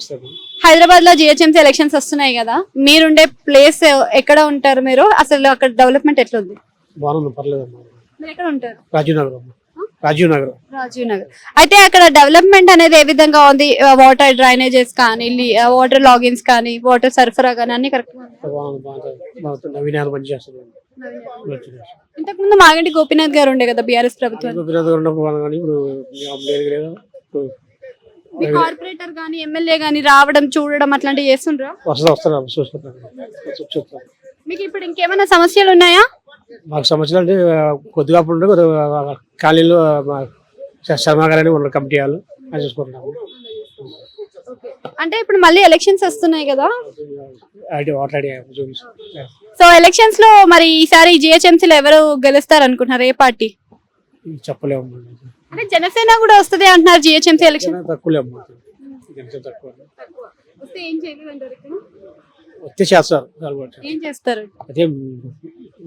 వస్తుంది. హైదరాబాద్ లో GHMC elections వస్తున్నాయి కదా, మీరుండే ప్లేస్ ఎక్కడ ఉంటారు మీరు? అసలు అక్కడ డెవలప్మెంట్ ఎట్లుంది? బాగుంది, పర్లేదమ్మా. మీరు ఎక్కడ ఉంటారు? రాజీవ్ నగర్ అమ్మా, రాజీవ్ నగర్. రాజీవ్ నగర్. అయితే అక్కడ డెవలప్మెంట్ అనేది ఏ విధంగా ఉంది? వాటర్ డ్రైనేజెస్ కానీ, వాటర్ లాగిన్స్ కానీ, వాటర్ సరఫరా కానీ అన్ని కరెక్ట్ బాగుంది, నవీనాలు పని చేస్తుంది. ఇంతకు ముందు మాగంటి గోపీనాథ్ గారు ఉండే కదా బీఆర్ఎస్ ప్రభుత్వం. ఉన్నప్పుడు కానీ ఇప్పుడు లేదు కదా. ఇప్పుడు మీ కార్పొరేటర్ గానీ ఎమ్మెల్యే గానీ రావడం చూడడం అట్లాంటివి చేస్తుండ్రా? వస్తారు చూసుకుంటారు. మీకు ఇప్పుడు ఇంకేమైనా సమస్యలు ఉన్నాయా? మాకు సమస్యలు అంటే కొద్దిగా అప్పుడు ఖాళీలో శర్మగారని ఉన్న కమిటీ వాళ్ళు అది చూసుకుంటున్నాము. అంటే ఇప్పుడు మళ్ళీ ఎలక్షన్స్ వస్తున్నాయి కదా, ఆల్రెడీ సో ఎలక్షన్స్ లో మరి ఈసారి జిహెచ్ఎంసీలో ఎవరు గెలుస్తారు అనుకుంటున్నారు? ఏ పార్టీ? చెప్పలేము. అంటే జనసేన కూడా వస్తుంది అంటున్నారు జిహెచ్ఎంసీ ఎలక్షన్. తక్కువలేము, తక్కువ వస్తే ఏం చేయలేదంటారు? ఇక్కడ వస్తే చేస్తారు. ఏం చేస్తారు? అదే